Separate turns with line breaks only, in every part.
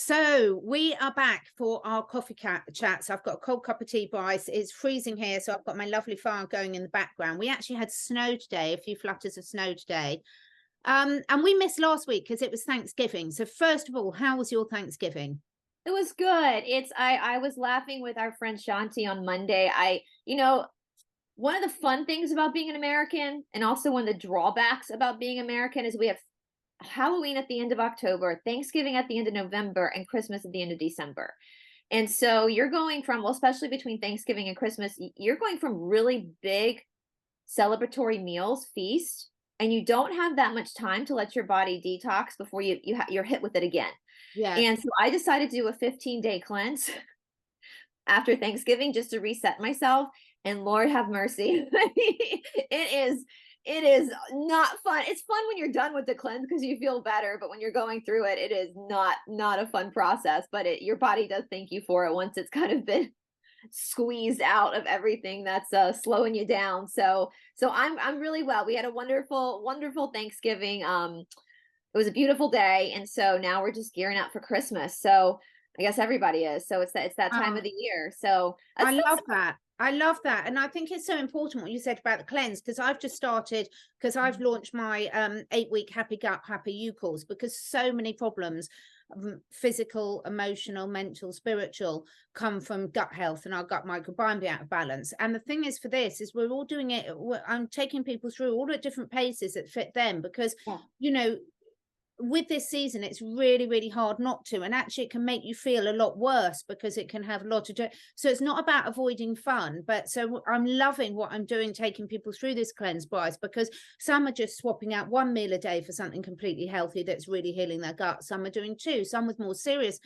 So we are back for our coffee chats. I've got a cold cup of tea, Bryce. It's freezing here, so I've got my lovely fire going in the background. We actually had snow today, a few flutters of snow today. And we missed last week because it was Thanksgiving. So first of all, how was your Thanksgiving?
It was good. I was laughing with our friend Shanti on Monday. One of the fun things about being an American and also one of the drawbacks about being American is we have Halloween at the end of October, Thanksgiving at the end of November, and Christmas at the end of December. And so you're going from, well, especially between Thanksgiving and Christmas, you're going from really big celebratory meals, feast, and you don't have that much time to let your body detox before you're hit with it again.
Yeah.
And so I decided to do a 15-day cleanse after Thanksgiving just to reset myself. And Lord have mercy. It is not fun. It's fun when you're done with the cleanse because you feel better, but when you're going through it, it is not a fun process, but your body does thank you for it once it's kind of been squeezed out of everything that's slowing you down. So I'm really well. We had a wonderful Thanksgiving. It was a beautiful day, and so now we're just gearing up for Christmas. So I guess everybody is. So it's that time of the year. So
I love that. I love that. And I think it's so important what you said about the cleanse, because I've just started, because I've launched my 8-week Happy Gut, Happy You course, because so many problems, physical, emotional, mental, spiritual, come from gut health and our gut microbiome being out of balance. And the thing is, for this is we're all doing it. I'm taking people through all at different paces that fit them, because, you know, with this season, it's really hard not to, and actually it can make you feel a lot worse because it can have a lot to do. So it's not about avoiding fun, but so I'm loving what I'm doing, taking people through this cleanse, Bryce, because some are just swapping out one meal a day for something completely healthy that's really healing their gut. Some are doing two. Some with more serious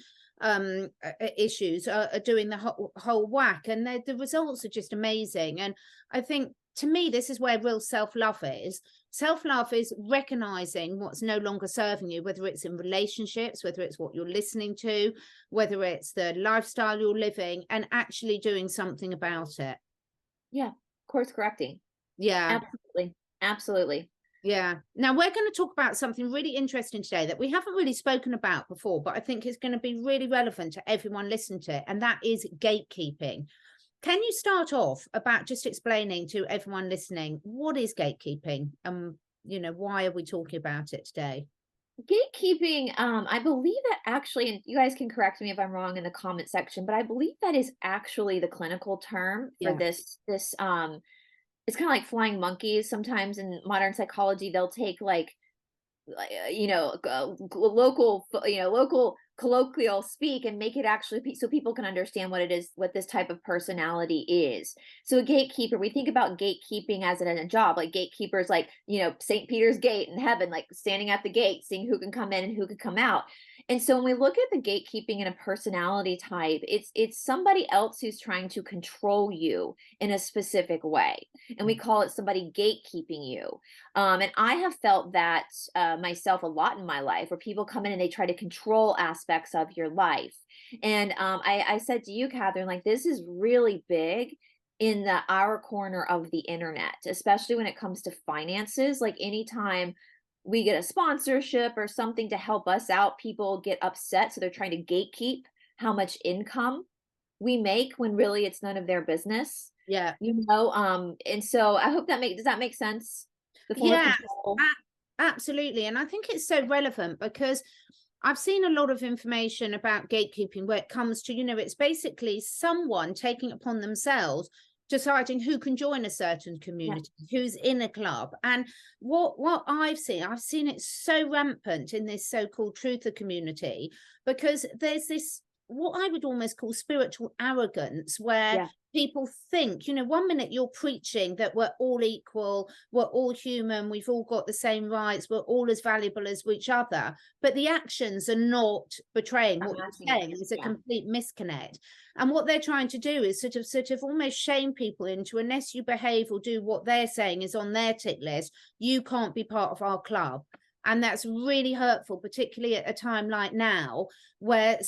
issues are doing the whole whack, and the results are just amazing. And I think, to me, this is where real self-love is. Self-love is recognizing what's no longer serving you, whether it's in relationships, whether it's what you're listening to, whether it's the lifestyle you're living, and actually doing something about it.
Yeah, course correcting.
Yeah,
absolutely.
Yeah. Now we're going to talk about something really interesting today that we haven't really spoken about before, but I think is going to be really relevant to everyone listening to it, and that is gatekeeping. Can you start off about just explaining to everyone listening, what is gatekeeping? You know, why are we talking about it today?
Gatekeeping, I believe that actually, and you guys can correct me if I'm wrong in the comment section, but I believe that is actually the clinical term for this it's kind of like flying monkeys. Sometimes in modern psychology, they'll take local colloquial speak and make it actually so people can understand what it is, what this type of personality is. So a gatekeeper, we think about gatekeeping as in a job, like gatekeepers, like, St. Peter's gate in heaven, like standing at the gate, seeing who can come in and who can come out. And so when we look at the gatekeeping in a personality type, it's somebody else who's trying to control you in a specific way. And we call it somebody gatekeeping you. And I have felt that myself a lot in my life, where people come in and they try to control aspects of your life. And I said to you, Catherine, like, this is really big in our corner of the internet, especially when it comes to finances. Like, anytime we get a sponsorship or something to help us out, people get upset. So they're trying to gatekeep how much income we make when really it's none of their business.
Yeah.
And so I hope does that make sense?
Yeah, absolutely. And I think it's so relevant because I've seen a lot of information about gatekeeping where it comes to, it's basically someone taking upon themselves deciding who can join a certain community, who's in a club. And what I've seen it so rampant in this so-called truther community, because there's this, what I would almost call spiritual arrogance, where people think, one minute you're preaching that we're all equal, we're all human, we've all got the same rights, we're all as valuable as each other, but the actions are not betraying what you're saying. It's a complete misconnect. And what they're trying to do is sort of almost shame people into, unless you behave or do what they're saying is on their tick list, you can't be part of our club. And that's really hurtful, particularly at a time like now, where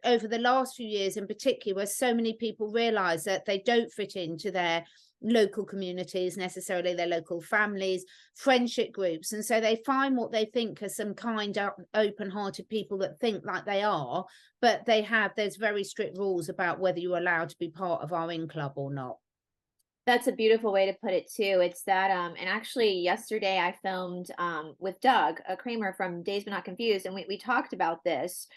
over the last few years in particular, where so many people realize that they don't fit into their local communities necessarily, their local families, friendship groups, and so they find what they think are some kind, open-hearted people that think like they are, but there's very strict rules about whether you're allowed to be part of our in club or not.
That's a beautiful way to put it too. It's that, and actually yesterday I filmed with Doug Kramer from Days But Not Confused, and we talked about this,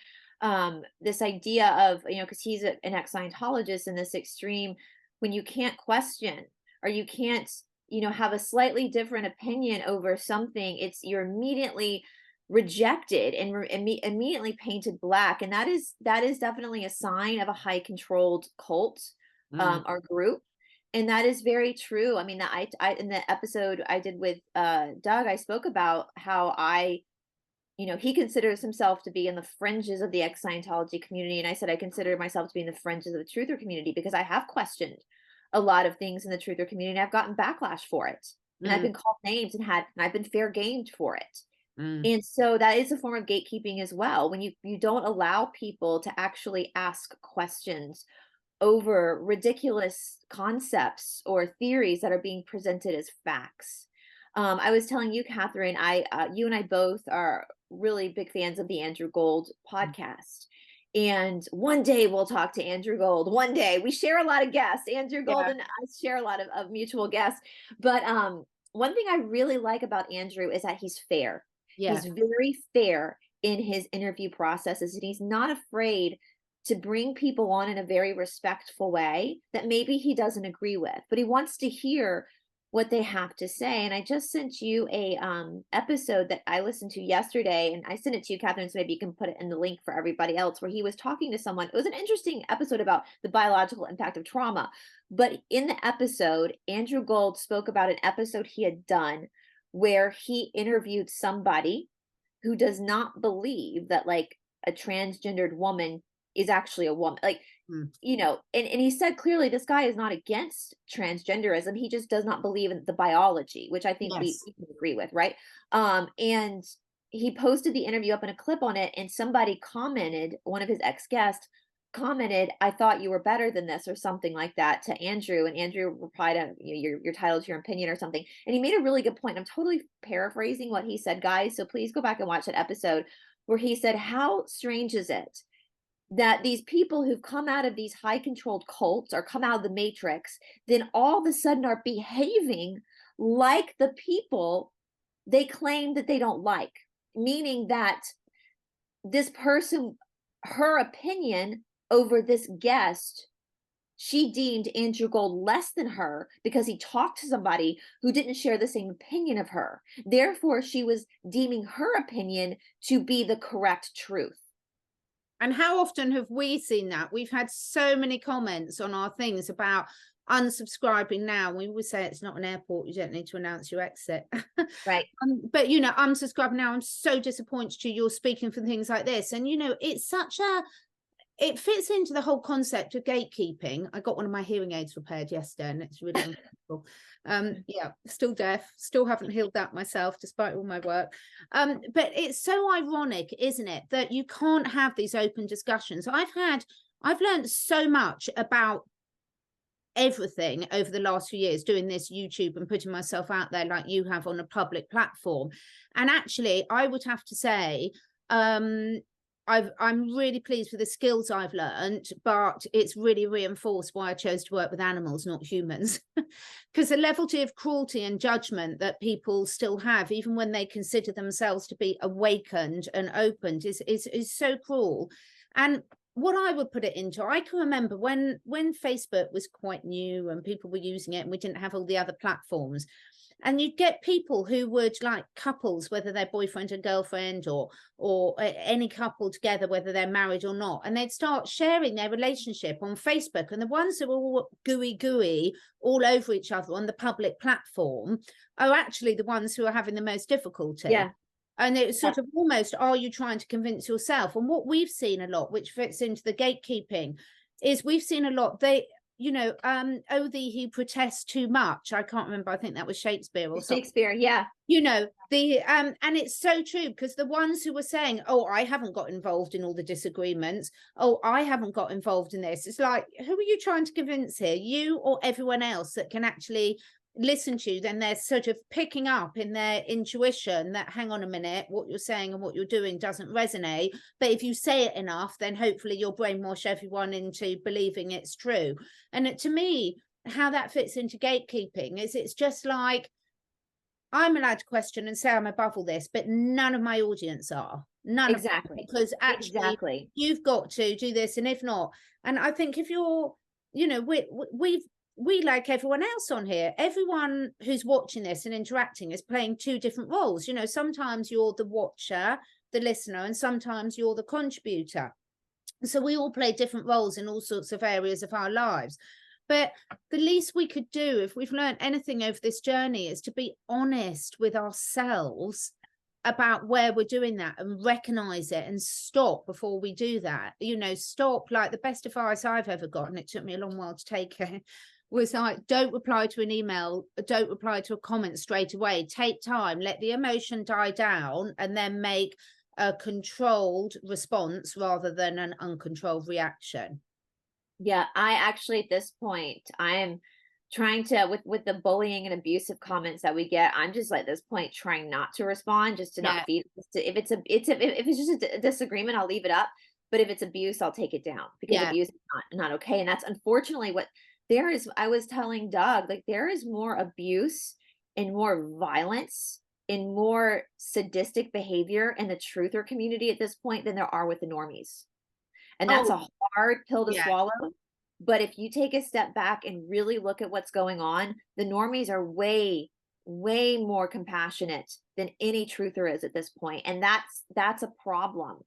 this idea of, because he's an ex-Scientologist, in this extreme, when you can't question, or you can't, have a slightly different opinion over something, you're immediately rejected and immediately painted black. And that is definitely a sign of a high controlled cult or group. And that is very true. I mean, I in the episode I did with Doug, I spoke about how he considers himself to be in the fringes of the ex-Scientology community. And I said, I consider myself to be in the fringes of the truther community because I have questioned a lot of things in the truther community. And I've gotten backlash for it. And I've been called names and I've been fair gamed for it. And so that is a form of gatekeeping as well. When you don't allow people to actually ask questions over ridiculous concepts or theories that are being presented as facts. I was telling you, Catherine, you and I both are really big fans of the Andrew Gold podcast. And one day we'll talk to Andrew Gold. One day we share a lot of guests. Andrew Gold and I share a lot of mutual guests. But one thing I really like about Andrew is that he's fair. Yeah. He's very fair in his interview processes, and he's not afraid to bring people on in a very respectful way that maybe he doesn't agree with, but he wants to hear what they have to say. And I just sent you a episode that I listened to yesterday, and I sent it to you, Catherine, so maybe you can put it in the link for everybody else, where he was talking to someone. It was an interesting episode about the biological impact of trauma. But in the episode, Andrew Gold spoke about an episode he had done where he interviewed somebody who does not believe that like a transgendered woman is actually a woman, and he said clearly this guy is not against transgenderism, he just does not believe in the biology, which I think we can agree with, right? And he posted the interview up in a clip on it, and somebody commented, one of his ex-guests commented, I thought you were better than this, or something like that, to Andrew, and Andrew replied, you're titled to your opinion or something. And he made a really good point. I'm totally paraphrasing what he said, guys, so please go back and watch that episode, where he said, how strange is it that these people who've come out of these high controlled cults or come out of the matrix, then all of a sudden are behaving like the people they claim that they don't like, meaning that this person, her opinion over this guest, she deemed Andrew Gold less than her because he talked to somebody who didn't share the same opinion of her. Therefore, she was deeming her opinion to be the correct truth.
And how often have we seen that? We've had so many comments on our things about unsubscribing now. We always say it's not an airport, you don't need to announce your exit.
Right.
But, unsubscribe now. I'm so disappointed you're speaking for things like this. And, it's it fits into the whole concept of gatekeeping. I got one of my hearing aids repaired yesterday, and it's really uncomfortable. Still deaf, still haven't healed that myself, despite all my work. But it's so ironic, isn't it, that you can't have these open discussions. I've learned so much about everything over the last few years doing this YouTube and putting myself out there like you have on a public platform. And actually, I would have to say, I'm really pleased with the skills I've learned, but it's really reinforced why I chose to work with animals, not humans, because the level of cruelty and judgment that people still have, even when they consider themselves to be awakened and opened, is so cruel. And what I would put it into, I can remember when Facebook was quite new and people were using it and we didn't have all the other platforms. And you'd get people who would, like couples, whether they're boyfriend and girlfriend or any couple together, whether they're married or not, and they'd start sharing their relationship on Facebook. And the ones who are all gooey all over each other on the public platform are actually the ones who are having the most difficulty. Yeah. And it's sort of almost, are you trying to convince yourself? And what we've seen a lot, which fits into the gatekeeping, is we've seen a lot, oh, thee who protest too much. I can't remember. I think that was Shakespeare or something.
Shakespeare, yeah.
And it's so true, because the ones who were saying, oh, I haven't got involved in all the disagreements, oh, I haven't got involved in this, it's like, who are you trying to convince here, you or everyone else that can actually listen to you? Then they're sort of picking up in their intuition that, hang on a minute, what you're saying and what you're doing doesn't resonate, but if you say it enough, then hopefully you'll brainwash everyone into believing it's true. And to me, how that fits into gatekeeping is, it's just like, I'm allowed to question and say I'm above all this, but none of my audience are. None
Exactly.
of them, because actually you've got to do this, and if not, and I think if you're, we like everyone else on here, everyone who's watching this and interacting is playing two different roles. Sometimes you're the watcher, the listener, and sometimes you're the contributor. So we all play different roles in all sorts of areas of our lives. But the least we could do, if we've learned anything over this journey, is to be honest with ourselves about where we're doing that, and recognize it and stop before we do that. Stop. Like, the best advice I've ever gotten, it took me a long while to take it, was like, don't reply to an email, don't reply to a comment straight away. Take time, let the emotion die down, and then make a controlled response rather than an uncontrolled reaction.
Yeah, I actually, at this point, I'm trying to, with the bullying and abusive comments that we get, I'm just at this point trying not to respond, just to not feed. If it's just a disagreement, I'll leave it up. But if it's abuse, I'll take it down, because abuse is not okay. And that's unfortunately what there is. I was telling Doug, like, there is more abuse and more violence and more sadistic behavior in the truther community at this point than there are with the normies. And that's a hard pill to swallow. But if you take a step back and really look at what's going on, the normies are way, way more compassionate than any truther is at this point. And that's a problem.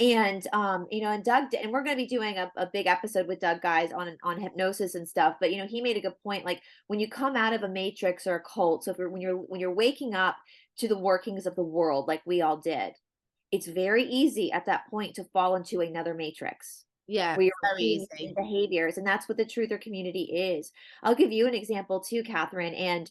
And, and Doug, and we're going to be doing a big episode with Doug, guys, on hypnosis and stuff. But, he made a good point. Like, when you come out of a matrix or a cult, so when you're waking up to the workings of the world, like we all did, it's very easy at that point to fall into another matrix.
Yeah,
where you're
very easy
behaviors, and that's what the truther community is. I'll give you an example too, Catherine. And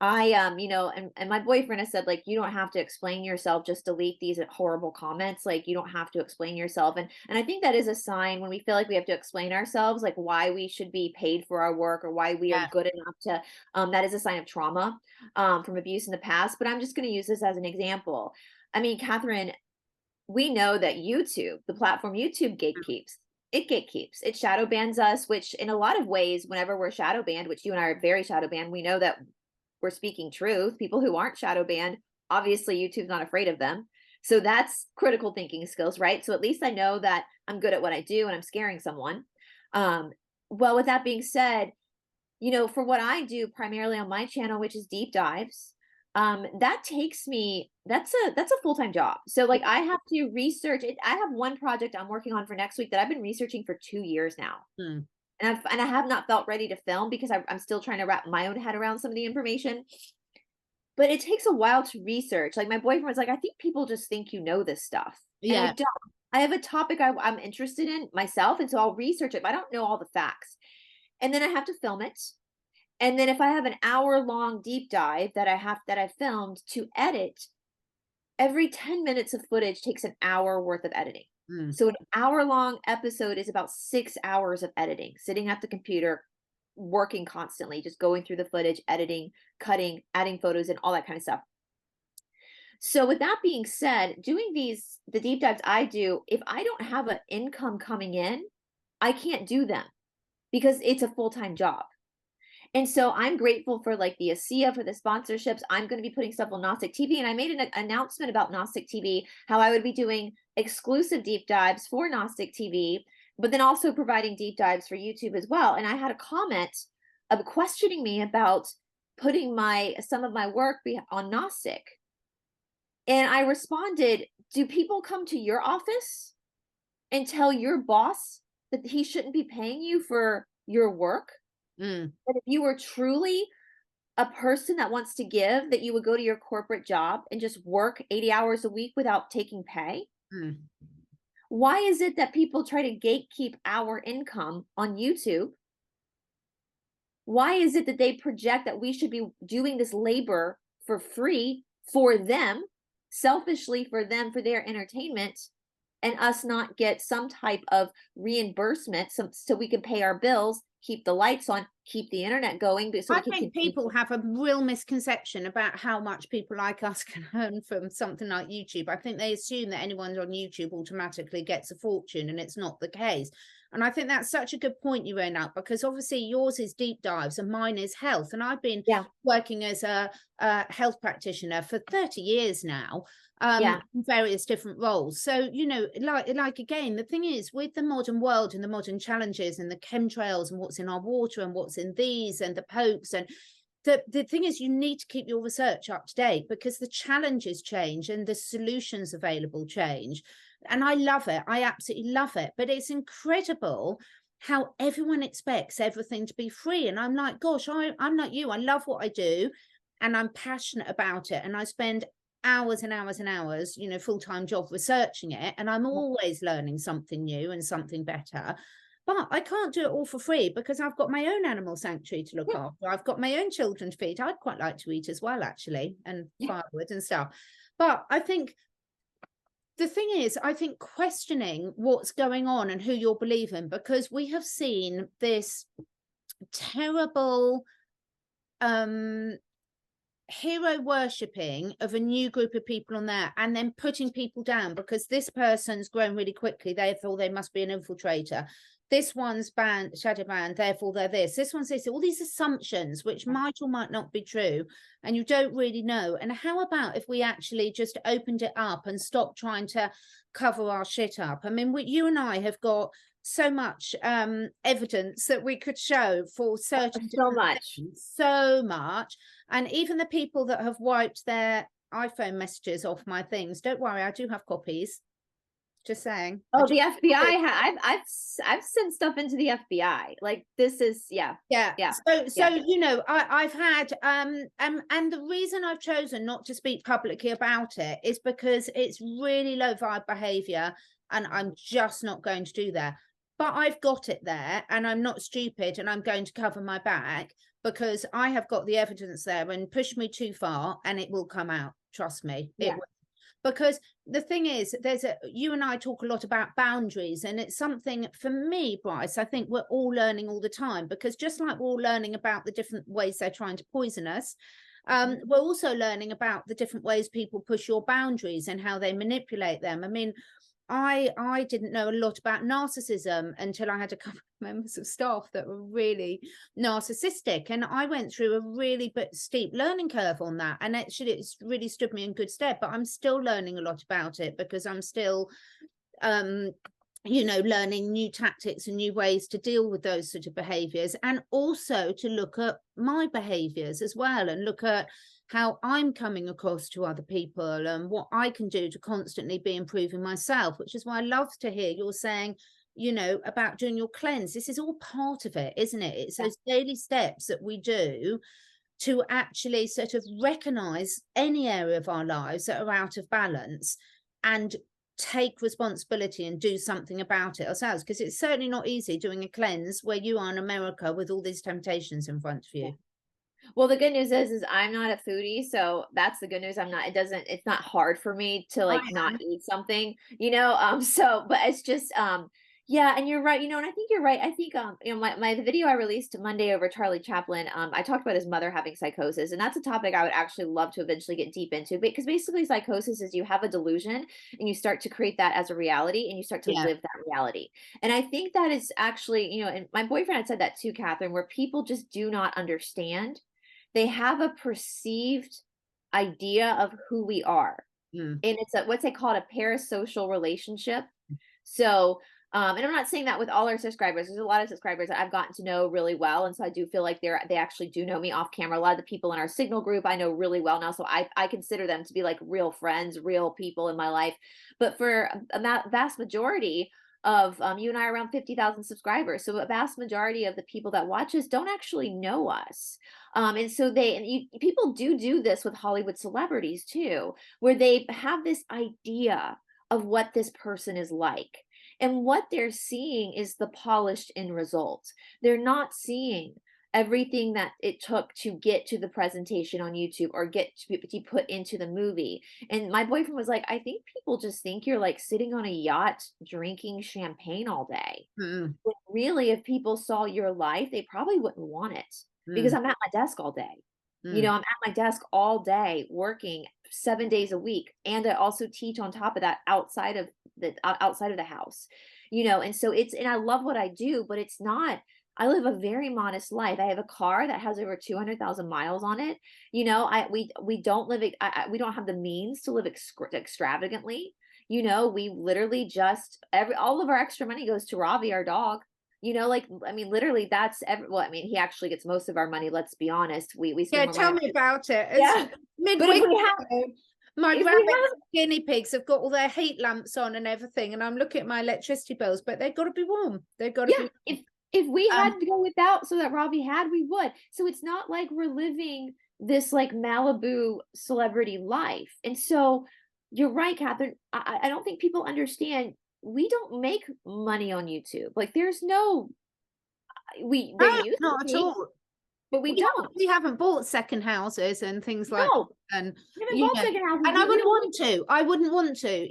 I, and my boyfriend has said, like, you don't have to explain yourself, just delete these horrible comments. Like, you don't have to explain yourself. And I think that is a sign when we feel like we have to explain ourselves, like why we should be paid for our work, or why we are good enough to, that is a sign of trauma, from abuse in the past. But I'm just going to use this as an example. I mean, Catherine, we know that YouTube, the platform YouTube, gatekeeps. It gatekeeps. It shadow bans us, which in a lot of ways, whenever we're shadow banned, which you and I are very shadow banned, we know that we're speaking truth. People who aren't shadow banned, obviously YouTube's not afraid of them. So that's critical thinking skills, right? So at least I know that I'm good at what I do and I'm scaring someone. Well, with that being said, for what I do primarily on my channel, which is deep dives, that takes me, that's a full-time job. So like, I have to research it. I have one project I'm working on for next week that I've been researching for 2 years now. And I have not felt ready to film, because I'm still trying to wrap my own head around some of the information. But it takes a while to research. Like, my boyfriend was like, I think people just think you know this stuff. And I don't. I have a topic I'm interested in myself, and so I'll research it, but I don't know all the facts. And then I have to film it. And then if I have an hour-long deep dive that I filmed to edit, every 10 minutes of footage takes an hour worth of editing. So an hour-long episode is about 6 hours of editing, sitting at the computer, working constantly, just going through the footage, editing, cutting, adding photos, and all that kind of stuff. So with that being said, doing the deep dives I do, if I don't have an income coming in, I can't do them, because it's a full-time job. And so I'm grateful for like the Asea, for the sponsorships. I'm going to be putting stuff on Gnostic TV. And I made an announcement about Gnostic TV, how I would be doing exclusive deep dives for Gnostic TV, but then also providing deep dives for YouTube as well. And I had a comment of questioning me about putting some of my work on Gnostic. And I responded, do people come to your office and tell your boss that he shouldn't be paying you for your work? But if you were truly a person that wants to give, that you would go to your corporate job and just work 80 hours a week without taking pay? Why is it that people try to gatekeep our income on YouTube Why is it that they project that we should be doing this labor for free for them, selfishly for them, for their entertainment, and us not get some type of reimbursement so we can pay our bills, keep the lights on, keep the internet going, so
I
we can
think people have a real misconception about how much people like us can earn from something like YouTube. I think they assume that anyone on YouTube automatically gets a fortune, and it's not the case. And I think that's such a good point you ran up, because obviously yours is deep dives and mine is health. And I've been working as a health practitioner for 30 years now, in various different roles. So, you know, like again, the thing is with the modern world and the modern challenges and the chemtrails and what's in our water and what's in these and the pokes, and the thing is, you need to keep your research up to date, because the challenges change and the solutions available change. And I love it. I absolutely love it. But it's incredible how everyone expects everything to be free. And I'm like, gosh, I'm like you. I love what I do and I'm passionate about it. And I spend hours and hours and hours, you know, full-time job researching it. And I'm always learning something new and something better. But I can't do it all for free, because I've got my own animal sanctuary to look after. I've got my own children to feed. I'd quite like to eat as well, actually, and firewood and stuff. But I think the thing is, I think questioning what's going on and who you're believing, because we have seen this terrible hero worshipping of a new group of people on there, and then putting people down because this person's grown really quickly, therefore they must be an infiltrator. This one's banned, shadow banned, therefore they're this one's this. All these assumptions which might or might not be true, and you don't really know. And how about if we actually just opened it up and stopped trying to cover our shit up? I mean, you and I have got so much evidence that we could show for certain so much. And even the people that have wiped their iPhone messages off my things, don't worry, I do have copies. Just saying.
Oh, the FBI. I've sent stuff into the FBI. Like, this is yeah.
So you know, I've had and the reason I've chosen not to speak publicly about it is because it's really low vibe behavior, and I'm just not going to do that. But I've got it there, and I'm not stupid, and I'm going to cover my back, because I have got the evidence there. And push me too far and it will come out, trust me. It will. Because the thing is, you and I talk a lot about boundaries, and it's something for me, Bryce, I think we're all learning all the time, because just like we're all learning about the different ways they're trying to poison us, we're also learning about the different ways people push your boundaries and how they manipulate them. I mean, I didn't know a lot about narcissism until I had a couple of members of staff that were really narcissistic, and I went through a really steep learning curve on that, and actually it's really stood me in good stead. But I'm still learning a lot about it, because I'm still you know, learning new tactics and new ways to deal with those sort of behaviors, and also to look at my behaviors as well, and look at how I'm coming across to other people and what I can do to constantly be improving myself, which is why I love to hear you're saying, you know, about doing your cleanse. This is all part of it, isn't it? It's those daily steps that we do to actually sort of recognize any area of our lives that are out of balance and take responsibility and do something about it ourselves, because it's certainly not easy doing a cleanse where you are in America with all these temptations in front of you.
Well, the good news is I'm not a foodie, so that's the good news. It's not hard for me to like not eat something, you know. But it's just yeah, and you're right, you know, and I think you're right. I think you know, the video I released Monday over Charlie Chaplin, I talked about his mother having psychosis, and that's a topic I would actually love to eventually get deep into, because basically psychosis is you have a delusion and you start to create that as a reality, and you start to live that reality. And I think that is actually, you know, and my boyfriend had said that too, Catherine, where people just do not understand. They have a perceived idea of who we are. And it's what's they call a parasocial relationship. So, and I'm not saying that with all our subscribers. There's a lot of subscribers that I've gotten to know really well. And so I do feel like they actually do know me off camera. A lot of the people in our Signal group I know really well now. So I consider them to be like real friends, real people in my life. But for a vast majority of you and I are around 50,000 subscribers. So a vast majority of the people that watch us don't actually know us. And so people do this with Hollywood celebrities too, where they have this idea of what this person is like. And what they're seeing is the polished end result. They're not seeing everything that it took to get to the presentation on YouTube or get to be put into the movie. And my boyfriend was like, I think people just think you're like sitting on a yacht drinking champagne all day.
Mm,
But really, if people saw your life, they probably wouldn't want it, because
mm,
I'm at my desk all day.
mm.
I'm at my desk all day working 7 days a week. And I also teach on top of that outside of the house, and so and I love what I do, but it's not, I live a very modest life. I have a car that has over 200,000 miles on it. We don't live, we don't have the means to live extravagantly. We literally just all of our extra money goes to Ravi, our dog. Like, I mean, literally that's well, I mean, he actually gets most of our money. Let's be honest. We spend
Yeah,
more
tell
money.
me about it.
Yeah. But if
Midweek,
we have,
my
if we
rabbits
have,
and guinea pigs have got all their heat lamps on and everything, and I'm looking at my electricity bills, but they've got to be warm. They've got to
yeah,
be
if we
um
had to go without so that Robbie had, we would. So it's not like we're living this like Malibu celebrity life. And so you're right, Catherine. I don't think people understand, we don't make money on YouTube. Like, there's no, there
no,
used to
not at
be,
all.
but we don't.
We haven't bought second houses and things like
No,
that. And
we haven't bought second houses.
and I wouldn't want to. I wouldn't want to.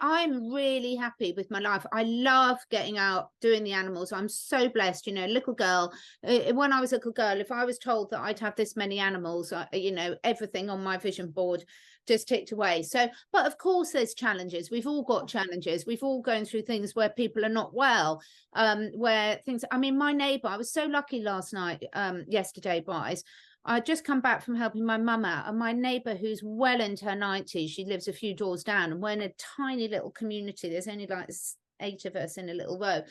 I'm really happy with my life. I love getting out, doing the animals. I'm so blessed. Little girl. When I was a little girl, if I was told that I'd have this many animals, everything on my vision board just ticked away. So, but of course, there's challenges. We've all got challenges. We've all gone through things where people are not well. Where things. I mean, my neighbour. I was so lucky last night. Yesterday, guys. I'd just come back from helping my mum out, and my neighbour, who's well into her 90s, she lives a few doors down, and we're in a tiny little community. There's only like 8 of us in a little row.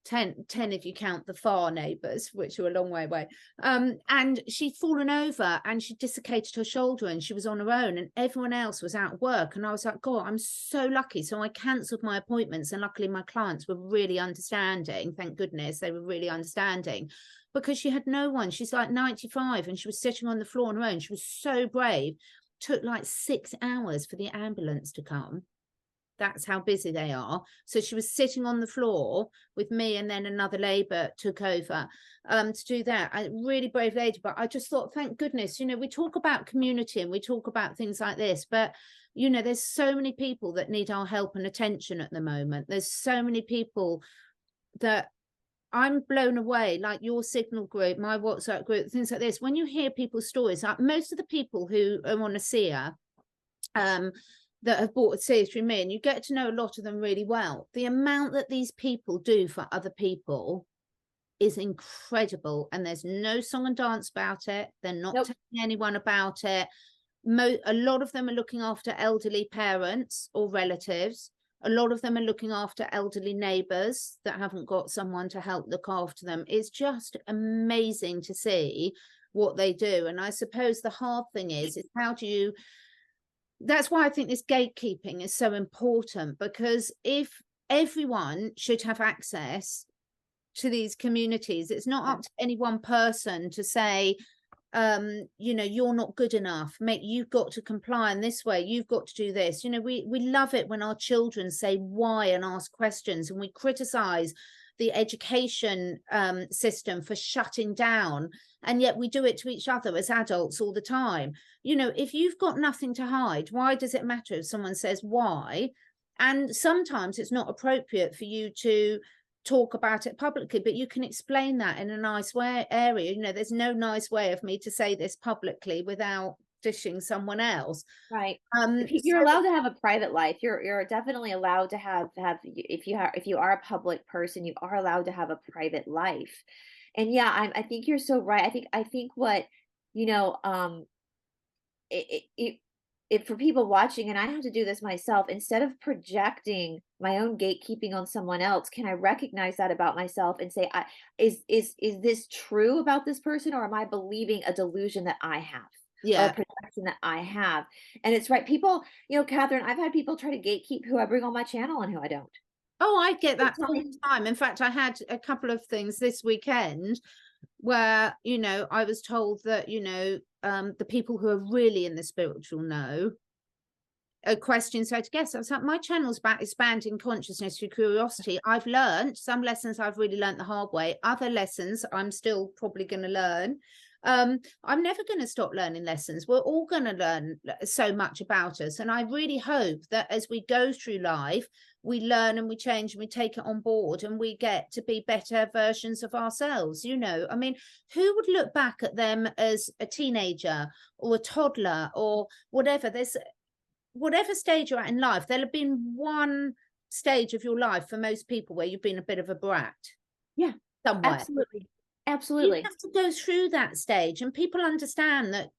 10 if you count the far neighbours, which are a long way away. And she'd fallen over and she dislocated her shoulder, and she was on her own, and everyone else was out of work. And I was like, God, I'm so lucky. So I cancelled my appointments, and luckily my clients were really understanding. Thank goodness they were really understanding, because she had no one. She's like 95 and she was sitting on the floor on her own. She was so brave. Took like 6 hours for the ambulance to come. That's how busy they are. So she was sitting on the floor with me, and then another labor took over to do that. A really brave lady. But I just thought, thank goodness, we talk about community and we talk about things like this, but there's so many people that need our help and attention at the moment. There's so many people that I'm blown away, like your Signal group, my WhatsApp group, things like this. When you hear people's stories, like most of the people who are on Asea, that have bought Asea through me, and you get to know a lot of them really well. The amount that these people do for other people is incredible, and there's no song and dance about it. They're not telling anyone about it. A lot of them are looking after elderly parents or relatives. A lot of them are looking after elderly neighbours that haven't got someone to help look after them. It's just amazing to see what they do. And I suppose the hard thing is how do you, that's why I think this gatekeeping is so important, because if everyone should have access to these communities, it's not up to any one person to say, you're not good enough, mate, you've got to comply in this way, you've got to do this. We love it when our children say why and ask questions, and we criticize the education system for shutting down, and yet we do it to each other as adults all the time. If you've got nothing to hide, why does it matter if someone says why? And sometimes it's not appropriate for you to talk about it publicly, but you can explain that in a nice area. There's no nice way of me to say this publicly without dishing someone else.
Right. You're allowed to have a private life. You're definitely allowed to have if you are a public person, you are allowed to have a private life. And yeah, I think you're so right. I think what it for people watching, and I have to do this myself, instead of projecting my own gatekeeping on someone else, can I recognize that about myself and say, is this true about this person, or am I believing a delusion that I have? Or a projection that I have? And it's right. People, Catherine, I've had people try to gatekeep who I bring on my channel and who I don't.
Oh, I get that all the time. In fact, I had a couple of things this weekend where, I was told that, the people who are really in the spiritual know a question. So to guess, I was like, my channel's about expanding consciousness through curiosity. I've learned some lessons. I've really learned the hard way. Other lessons I'm still probably going to learn. I'm never going to stop learning lessons. We're all going to learn so much about us. And I really hope that as we go through life, we learn and we change and we take it on board and we get to be better versions of ourselves. You know, I mean, who would look back at them as a teenager or a toddler or whatever? There's whatever stage you're at in life, there'll have been one stage of your life for most people where you've been a bit of a brat.
Yeah,
somewhere.
absolutely. Absolutely.
You have to go through that stage, and people understand that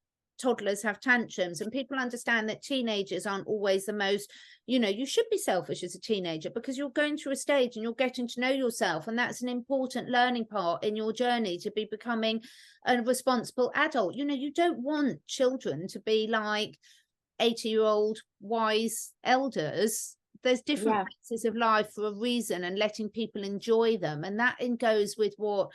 toddlers have tantrums, and people understand that teenagers aren't always the most, you know, you should be selfish as a teenager because you're going through a stage and you're getting to know yourself, and that's an important learning part in your journey to be becoming a responsible adult. You know, you don't want children to be like 80-year-old wise elders. There's different phases of life for a reason, and letting people enjoy them, and that goes with what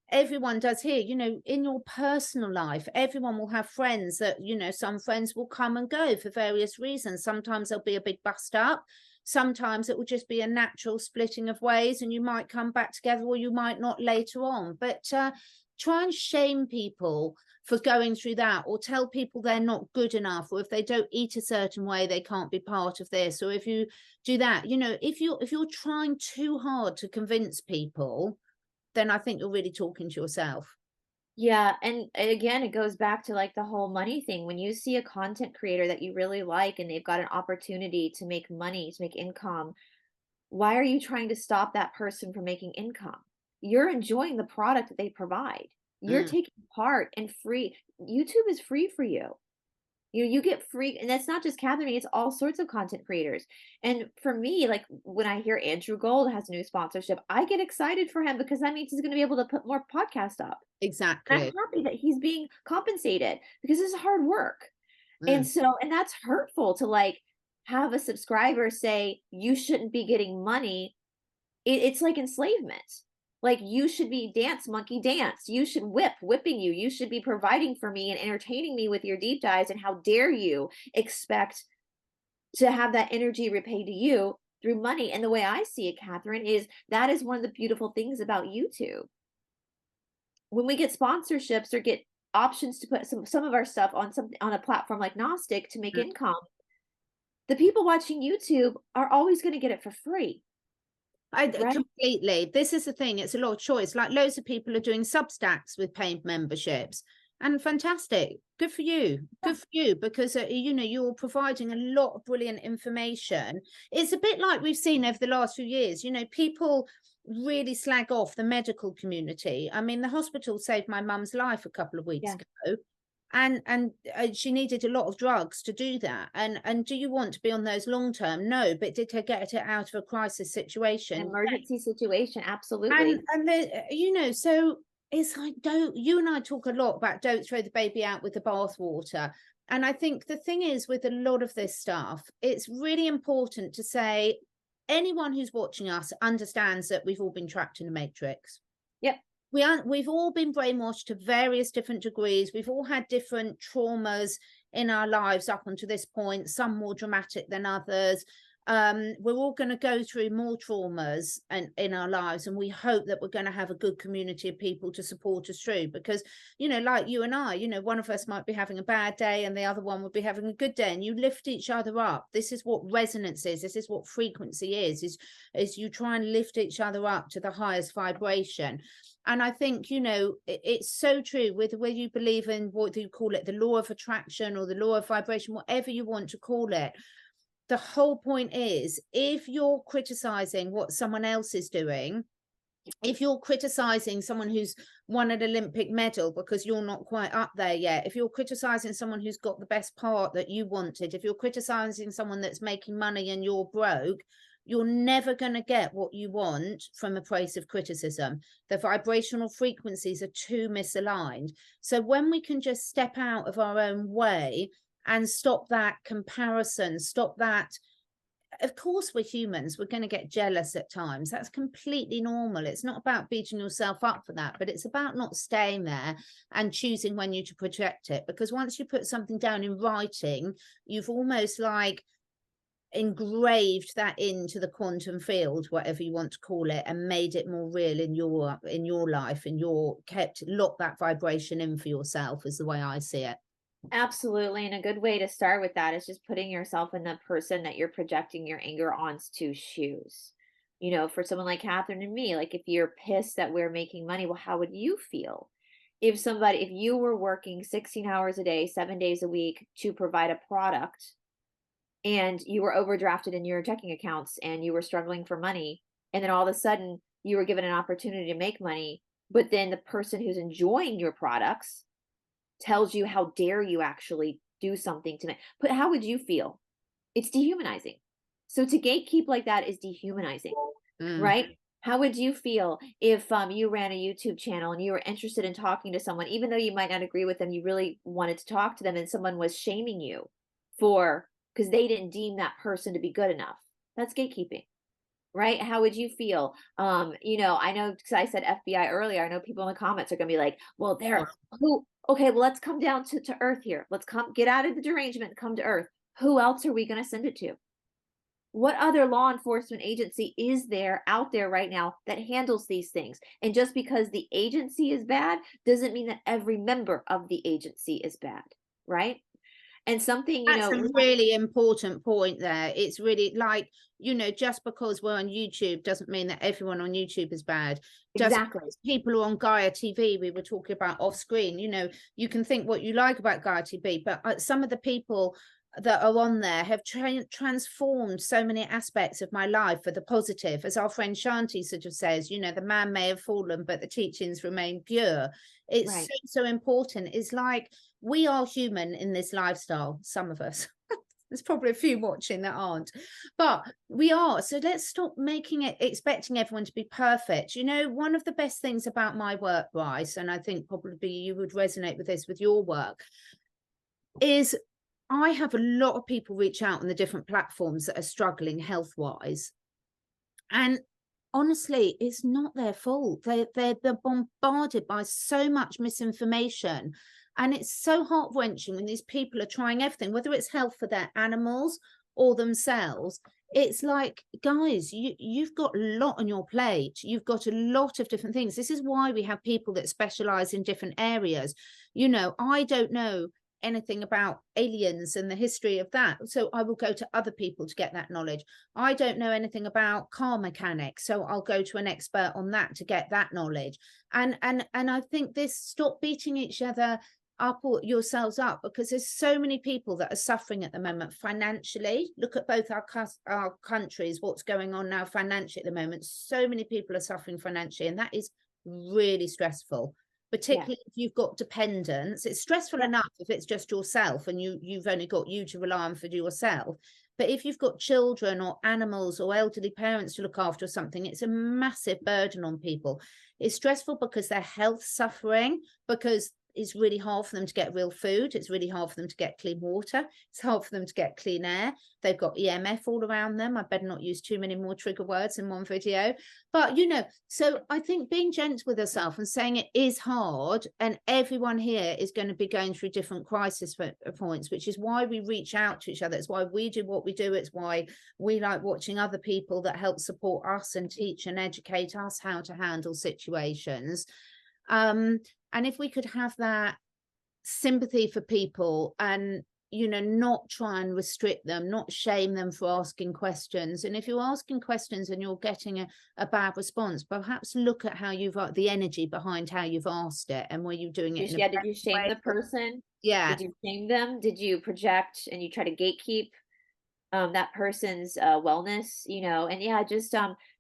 everyone does here. You know, in your personal life, everyone will have friends that, you know, some friends will come and go for various reasons. Sometimes there'll be a big bust up, sometimes it will just be a natural splitting of ways, and you might come back together or you might not later on. But try and shame people for going through that, or tell people they're not good enough, or if they don't eat a certain way they can't be part of this, or if you do that, you know, if you're trying too hard to convince people, then I think you're really talking to yourself.
Yeah, and again, it goes back to like the whole money thing. When you see a content creator that you really like and they've got an opportunity to make money, to make income, why are you trying to stop that person from making income? You're enjoying the product that they provide. You're taking part and free. YouTube is free for you. You get free, and that's not just Catherine, it's all sorts of content creators. And for me, like when I hear Andrew Gold has a new sponsorship, I get excited for him because that means he's going to be able to put more podcasts up.
Exactly.
And I'm happy that he's being compensated because this is hard work. And so, and that's hurtful to like have a subscriber say you shouldn't be getting money. It's like enslavement. Like, you should be dance, monkey dance. You should whipping you. You should be providing for me and entertaining me with your deep dives. And how dare you expect to have that energy repaid to you through money? And the way I see it, Catherine, is that is one of the beautiful things about YouTube. When we get sponsorships or get options to put some of our stuff on a platform like Gnostic to make income, the people watching YouTube are always going to get it for free.
Right? Completely. This is the thing, it's a lot of choice. Like loads of people are doing Substacks with paid memberships, and fantastic, good for you, good for you, because you know, you're providing a lot of brilliant information. It's a bit like we've seen over the last few years, you know, people really slag off the medical community. I mean, the hospital saved my mum's life a couple of weeks ago, and she needed a lot of drugs to do that. And do you want to be on those long term? No, but did her get it out of a crisis situation?
An emergency situation, absolutely.
And you know, so it's like, you and I talk a lot about don't throw the baby out with the bathwater. And I think the thing is, with a lot of this stuff, it's really important to say anyone who's watching us understands that we've all been trapped in a matrix.
Yep.
We've all been brainwashed to various different degrees. We've all had different traumas in our lives up until this point, some more dramatic than others. We're all going to go through more traumas in our lives, and we hope that we're going to have a good community of people to support us through, because, you know, like you and I, you know, one of us might be having a bad day and the other one would be having a good day, and you lift each other up. This is what resonance is. This is what frequency is you try and lift each other up to the highest vibration. And I think, you know, it's so true, whether you believe in what you call it, the law of attraction or the law of vibration, whatever you want to call it. The whole point is, if you're criticizing what someone else is doing, if you're criticizing someone who's won an Olympic medal because you're not quite up there yet, if you're criticizing someone who's got the best part that you wanted, if you're criticizing someone that's making money and you're broke, you're never going to get what you want from a place of criticism. The vibrational frequencies are too misaligned. So when we can just step out of our own way and stop that comparison, stop that of course we're humans, we're going to get jealous at times. That's completely normal. It's not about beating yourself up for that, but it's about not staying there and choosing when you to project it. Because once you put something down in writing, you've almost like engraved that into the quantum field, whatever you want to call it, and made it more real in your life, and you're locked that vibration in for yourself, is the way I see it.
Absolutely. And a good way to start with that is just putting yourself in the person that you're projecting your anger onto shoes. You know, for someone like Catherine and me, like if you're pissed that we're making money, well, how would you feel? If you were working 16 hours a day, 7 days a week to provide a product, and you were overdrafted in your checking accounts and you were struggling for money, and then all of a sudden you were given an opportunity to make money, but then the person who's enjoying your products tells you, how dare you actually do something to me. But how would you feel? It's dehumanizing. So to gatekeep like that is dehumanizing, right? How would you feel if you ran a YouTube channel and you were interested in talking to someone, even though you might not agree with them, you really wanted to talk to them, and someone was shaming you because they didn't deem that person to be good enough? That's gatekeeping. Right? How would you feel? You know, I know, because I said FBI earlier, I know people in the comments are gonna be like, well, okay, well, let's come down to earth here. Let's get out of the derangement, come to earth. Who else are we gonna send it to? What other law enforcement agency is there out there right now that handles these things? And just because the agency is bad doesn't mean that every member of the agency is bad, right? And something,
That's a really important point there. It's really like, you know, just because we're on YouTube doesn't mean that everyone on YouTube is bad.
Exactly.
Just people who are on Gaia TV, we were talking about off screen, you know, you can think what you like about Gaia TV, but some of the people that are on there have transformed so many aspects of my life for the positive. As our friend Shanti sort of says, you know, the man may have fallen, but the teachings remain pure. It's
right.
so important. It's like, we are human in this lifestyle, some of us. There's probably a few watching that aren't, but we are. So let's stop expecting everyone to be perfect. You know, one of the best things about my work, Bryce, and I think probably you would resonate with this with your work, is I have a lot of people reach out on the different platforms that are struggling health-wise. And honestly, it's not their fault. They're bombarded by so much misinformation. And it's so heart-wrenching when these people are trying everything, whether it's health for their animals or themselves. It's like, guys, you've got a lot on your plate. You've got a lot of different things. This is why we have people that specialize in different areas. You know, I don't know anything about aliens and the history of that, so I will go to other people to get that knowledge. I don't know anything about car mechanics, so I'll go to an expert on that to get that knowledge. And I think this, stop beating each other up or yourselves up, because there's so many people that are suffering at the moment financially. Look at both our countries, what's going on now financially at the moment. So many people are suffering financially, and that is really stressful, particularly if you've got dependents. It's stressful enough if it's just yourself and you've only got you to rely on for yourself. But if you've got children or animals or elderly parents to look after or something, it's a massive burden on people. It's stressful because their health's suffering, because it's really hard for them to get real food. It's really hard for them to get clean water. It's hard for them to get clean air. They've got EMF all around them. I better not use too many more trigger words in one video. But, you know, so I think being gentle with herself and saying it is hard, and everyone here is going to be going through different crisis points, which is why we reach out to each other. It's why we do what we do. It's why we like watching other people that help support us and teach and educate us how to handle situations. And if we could have that sympathy for people and, you know, not try and restrict them, not shame them for asking questions. And if you're asking questions and you're getting a bad response, perhaps look at how you've got the energy behind how you've asked it, and were you doing it in a
did you shame the person?
Yeah.
Did you shame them? Did you project and you try to gatekeep that person's wellness, you know? And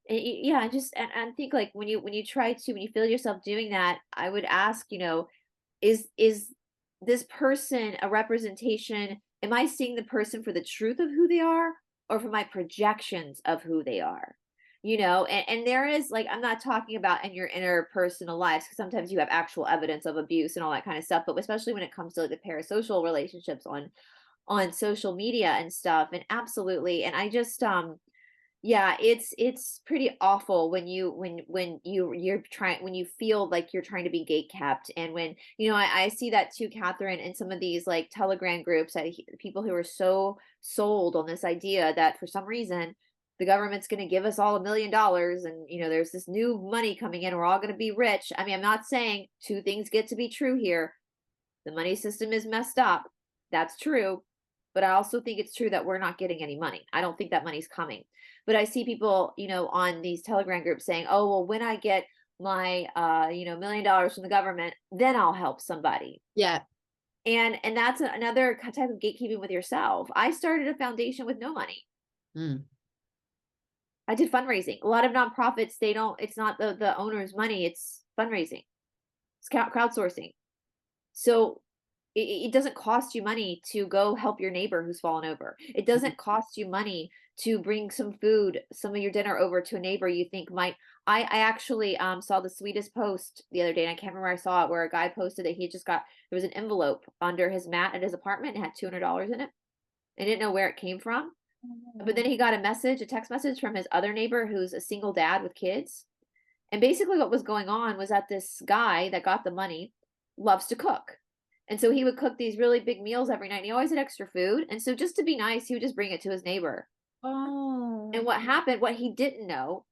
and think, like, when you feel yourself doing that, I would ask, you know, is this person a representation? Am I seeing the person for the truth of who they are, or for my projections of who they are? You know, and there is, like, I'm not talking about in your interpersonal lives, because sometimes you have actual evidence of abuse and all that kind of stuff, but especially when it comes to, like, the parasocial relationships on social media and stuff. And absolutely. And I just, yeah, it's pretty awful when you're trying, when you feel like you're trying to be gate kept. And when, I see that too, Catherine, in some of these like Telegram groups, people who are so sold on this idea that for some reason the government's going to give us all $1 million, and there's this new money coming in, we're all going to be rich. I mean, I'm not saying two things get to be true here. The money system is messed up. That's true. But I also think it's true that we're not getting any money. I don't think that money's coming. But I see people, on these Telegram groups saying, oh, well, when I get my, $1 million from the government, then I'll help somebody.
Yeah.
And that's another type of gatekeeping with yourself. I started a foundation with no money. I did fundraising. A lot of nonprofits, it's not the owner's money, it's fundraising. It's crowdsourcing. So it doesn't cost you money to go help your neighbor who's fallen over. It doesn't cost you money to bring some food, some of your dinner over to a neighbor you think might. I actually saw the sweetest post the other day, and I can't remember where I saw it, where a guy posted that there was an envelope under his mat at his apartment and had $200 in it. I didn't know where it came from. But then he got a text message from his other neighbor who's a single dad with kids. And basically what was going on was that this guy that got the money loves to cook. And so he would cook these really big meals every night. And he always had extra food. And so just to be nice, he would just bring it to his neighbor.
Oh.
And what happened, what he didn't know,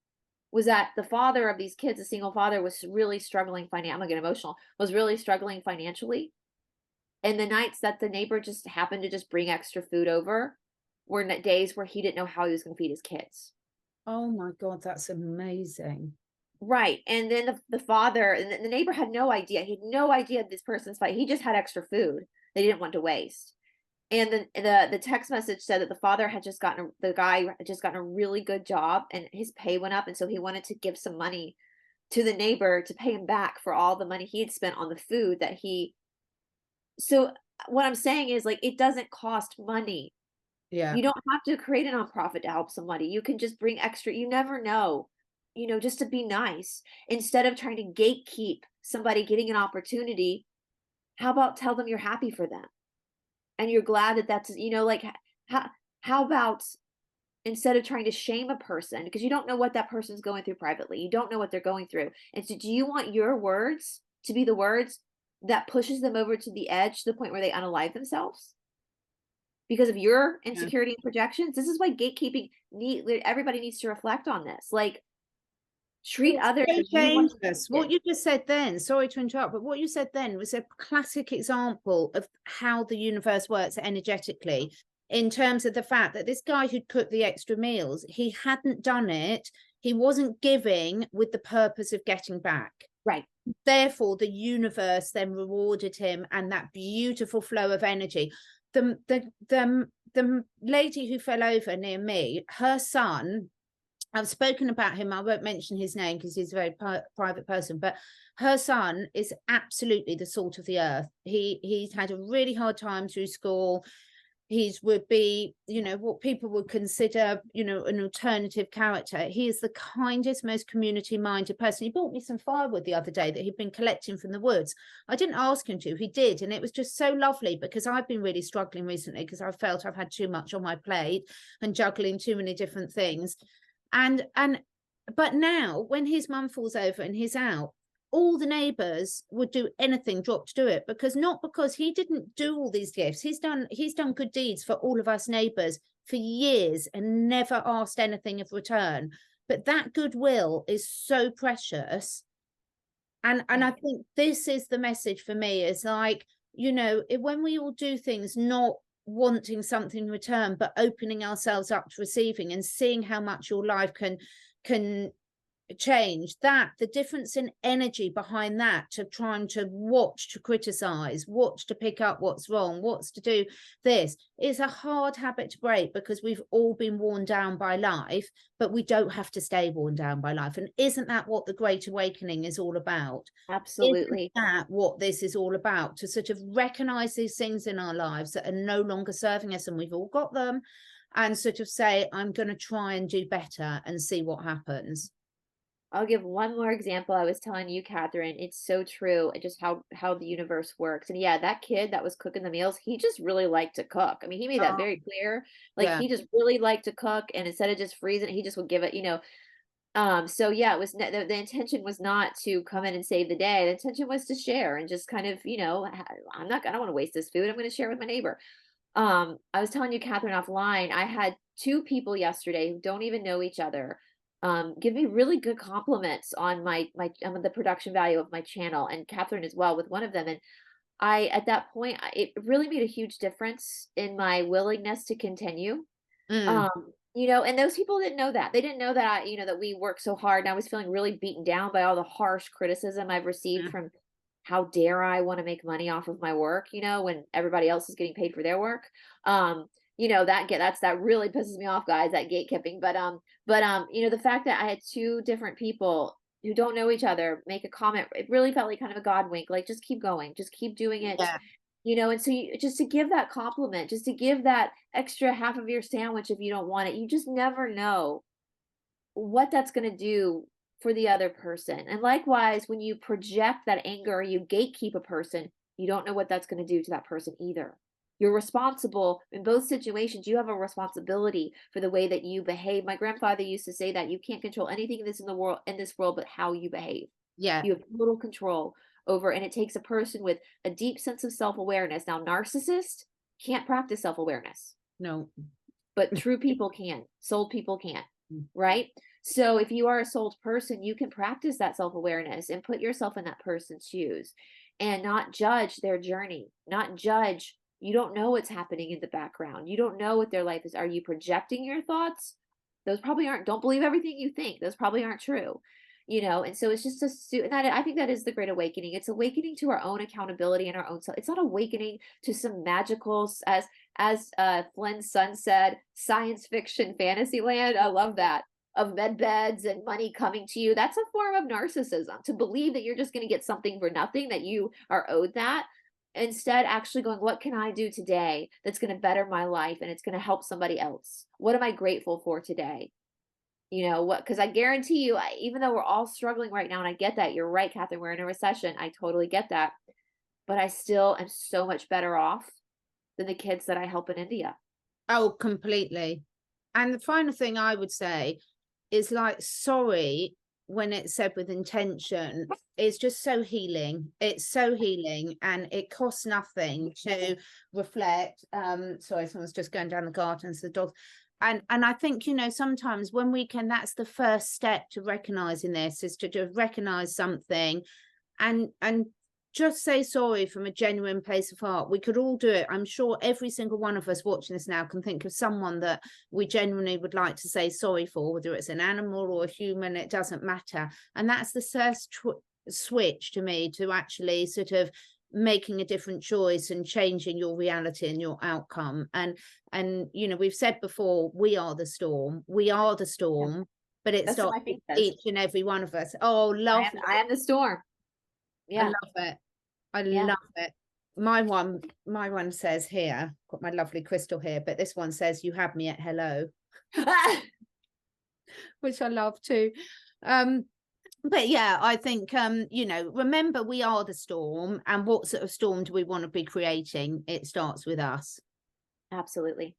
was that the father of these kids, a single father, was really struggling financially. I'm gonna get emotional, was really struggling financially. And the nights that the neighbor just happened to just bring extra food over were days where he didn't know how he was going to feed his kids.
Oh my God, that's amazing.
Right. And then the father and the neighbor had no idea. He had no idea this person's fight. He just had extra food that he didn't want to waste. And then the text message said that the guy had just gotten a really good job and his pay went up. And so he wanted to give some money to the neighbor to pay him back for all the money he had spent on the food so what I'm saying is, like, it doesn't cost money.
Yeah.
You don't have to create a nonprofit to help somebody. You can just bring extra. You never know, just to be nice. Instead of trying to gatekeep somebody getting an opportunity, how about tell them you're happy for them? And you're glad that that's, like, how about instead of trying to shame a person, because you don't know what that person's going through privately. You don't know what they're going through. And so do you want your words to be the words that pushes them over to the edge, to the point where they unalive themselves? Because of your insecurity and projections. This is why gatekeeping everybody needs to reflect on this. Like, treat others as you want to be treated.
What you just said then, sorry to interrupt, but what you said then was a classic example of how the universe works energetically, in terms of the fact that this guy who'd cooked the extra meals, he hadn't done it. He wasn't giving with the purpose of getting back.
Right.
Therefore, the universe then rewarded him, and that beautiful flow of energy. The lady who fell over near me, her son, I've spoken about him, I won't mention his name because he's a very private person, but her son is absolutely the salt of the earth. He's had a really hard time through school. Would be, what people would consider, an alternative character. He is the kindest, most community-minded person. He bought me some firewood the other day that he'd been collecting from the woods. I didn't ask him to, he did. And it was just so lovely, because I've been really struggling recently because I felt I've had too much on my plate and juggling too many different things. But now when his mum falls over and he's out, all the neighbors would do anything, drop to do it, because he didn't do all these gifts. He's done good deeds for all of us neighbors for years and never asked anything of return. But that goodwill is so precious. And I think this is the message for me, is like, when we all do things not wanting something in return, but opening ourselves up to receiving and seeing how much your life can change, that the difference in energy behind that, to trying to watch to criticize, watch to pick up what's wrong, what's to do, this is a hard habit to break, because we've all been worn down by life, but we don't have to stay worn down by life. And isn't that what the Great Awakening is all about?
Absolutely.
Isn't that what this is all about? To sort of recognize these things in our lives that are no longer serving us, and we've all got them, and sort of say, I'm going to try and do better and see what happens.
I'll give one more example. I was telling you, Catherine, it's so true. Just how the universe works. And yeah, that kid that was cooking the meals, he just really liked to cook. I mean, he made that
Oh,
very clear. Like
yeah.
he just really liked to cook, and instead of just freezing it, he just would give it, so yeah, it was the intention was not to come in and save the day. The intention was to share and just kind of, I don't want to waste this food. I'm going to share with my neighbor. I was telling you, Catherine, offline, I had two people yesterday who don't even know each other, give me really good compliments on the production value of my channel, and Catherine as well with one of them. And at that point, it really made a huge difference in my willingness to continue.
Mm,
And those people didn't know that. They didn't know that, that we work so hard. And I was feeling really beaten down by all the harsh criticism I've received
yeah.
from how dare I want to make money off of my work, when everybody else is getting paid for their work. That really pisses me off, guys, that gatekeeping. But the fact that I had two different people who don't know each other make a comment, it really felt like kind of a God wink, like just keep going, just keep doing it.
Yeah.
And so just to give that compliment, just to give that extra half of your sandwich if you don't want it, you just never know what that's going to do for the other person. And likewise, when you project that anger or you gatekeep a person, you don't know what that's going to do to that person either. You're responsible in both situations. You have a responsibility for the way that you behave. My grandfather used to say that you can't control anything in this world but how you behave.
Yeah.
You have total control over, and it takes a person with a deep sense of self-awareness. Now, narcissists can't practice self-awareness,
No.
but true people can, sold people can,
Mm.
right? So if you are a sold person, you can practice that self-awareness and put yourself in that person's shoes and not judge their journey, not judge. You don't know what's happening in the background. You don't know what their life is. Are you projecting your thoughts? Those probably aren't. Don't believe everything you think. Those probably aren't true. And so it's just I think that is the great awakening. It's awakening to our own accountability and our own self. It's not awakening to some magical, as Flynn's son said, science fiction fantasy land. I love that, of med beds and money coming to you. That's a form of narcissism, to believe that you're just going to get something for nothing, that you are owed that. Instead, actually going, what can I do today that's going to better my life and it's going to help somebody else? What am I grateful for today? Because I guarantee you, even though we're all struggling right now, and I get that, you're right, Catherine, we're in a recession. I totally get that. But I still am so much better off than the kids that I help in India.
Oh, completely. And the final thing I would say is, like, sorry, when it's said with intention, is just so healing. It's so healing, and it costs nothing to reflect. Sorry, someone's just going down the garden, so the dogs. And I think, sometimes when we can, that's the first step to recognizing this, is to just recognize something and just say sorry from a genuine place of heart. We could all do it. I'm sure every single one of us watching this now can think of someone that we genuinely would like to say sorry for, whether it's an animal or a human, it doesn't matter. And that's the first switch to me to actually sort of making a different choice and changing your reality and your outcome. And we've said before, we are the storm.
Yeah.
But it
That's what
starts
my faith
with
says.
each and every one of us. Oh, lovely.
I am the storm.
I
Yeah.
love it. I
Yeah.
love it. My one says here, got my lovely crystal here, but this one says, you have me at hello, which I love too. But yeah, I think, remember, we are the storm, and what sort of storm do we want to be creating? It starts with us.
Absolutely.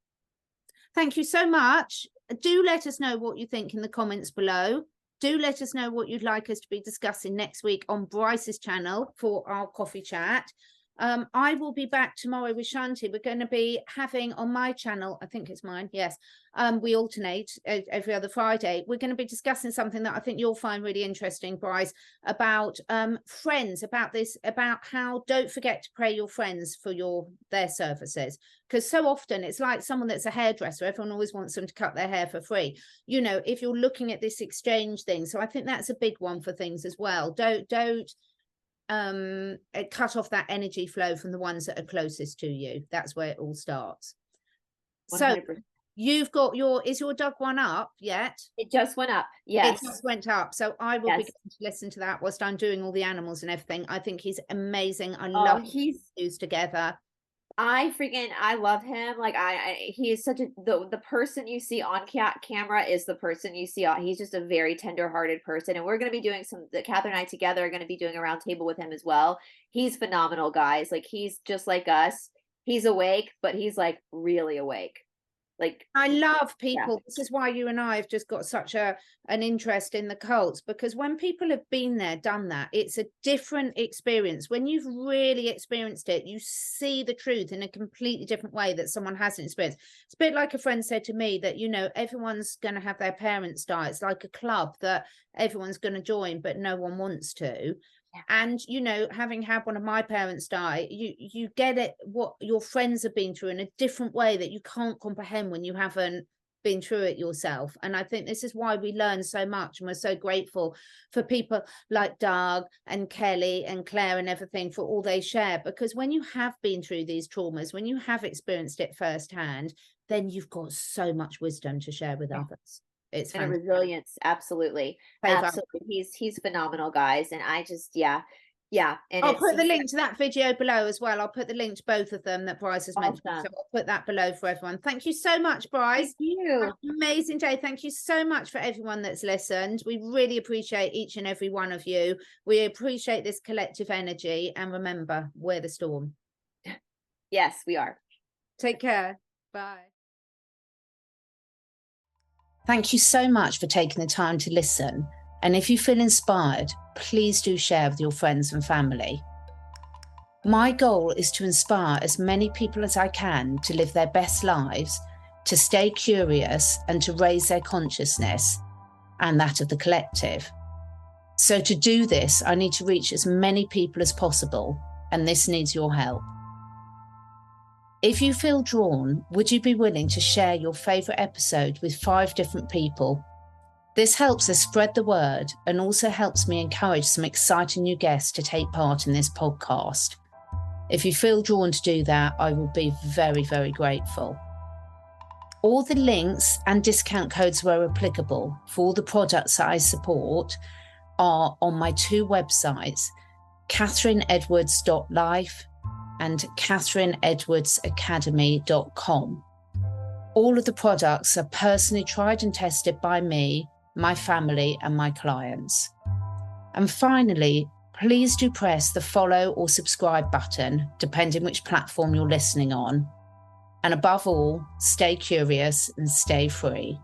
Thank you so much. Do let us know what you think in the comments below. Do let us know what you'd like us to be discussing next week on Bryce's channel for our coffee chat. I will be back tomorrow with Shanti. We're going to be having on my channel, I think it's mine, yes. We alternate every other Friday. We're going to be discussing something that I think you'll find really interesting, Bryce, about friends, about how don't forget to pay your friends for their services. Because so often it's like someone that's a hairdresser, everyone always wants them to cut their hair for free. If you're looking at this exchange thing. So I think that's a big one for things as well. Don't cut off that energy flow from the ones that are closest to you. That's where it all starts. 100%. So you've got is your dog one up yet?
It just went up. Yes,
it just went up. So I will be going to listen to that whilst I'm doing all the animals and everything. I think he's amazing. I love his together.
I love him. Like he is such a the person you see on camera is the person you see on. He's just a very tender-hearted person, and we're going to be doing Catherine and I together are going to be doing a round table with him as well. He's phenomenal, guys. Like he's just like us. He's awake, but he's like really awake. Like
I love
yeah.
people. This is why you and I have just got such an interest in the cults, because when people have been there, done that, it's a different experience. When you've really experienced it, you see the truth in a completely different way that someone hasn't experienced. It's a bit like a friend said to me that, you know, everyone's going to have their parents die. It's like a club that everyone's going to join, but no one wants to. And, you know, having had one of my parents die, you get it, what your friends have been through in a different way that you can't comprehend when you haven't been through it yourself. And I think this is why we learn so much, and we're so grateful for people like Doug and Kelly and Claire and everything for all they share, because when you have been through these traumas, when you have experienced it firsthand, then you've got so much wisdom to share with others. It's
and a resilience. Absolutely. Absolutely. He's phenomenal, guys. And I just, yeah. And
I'll put the link to that video below as well. I'll put the link to both of them that Bryce has mentioned. So I'll put that below for everyone. Thank you so much, Bryce.
Thank you.
Amazing day. Thank you so much for everyone that's listened. We really appreciate each and every one of you. We appreciate this collective energy. And remember, we're the storm.
Yes, we are.
Take care. Bye. Thank you so much for taking the time to listen. And if you feel inspired, please do share with your friends and family. My goal is to inspire as many people as I can to live their best lives, to stay curious and to raise their consciousness and that of the collective. So to do this, I need to reach as many people as possible, and this needs your help. If you feel drawn, would you be willing to share your favourite episode with 5 different people? This helps us spread the word and also helps me encourage some exciting new guests to take part in this podcast. If you feel drawn to do that, I will be very, very grateful. All the links and discount codes where applicable for all the products that I support are on my 2 websites, catherineedwards.life and catherineedwardsacademy.com. All of the products are personally tried and tested by me, my family, and my clients. And finally, please do press the follow or subscribe button, depending which platform you're listening on. And above all, stay curious and stay free.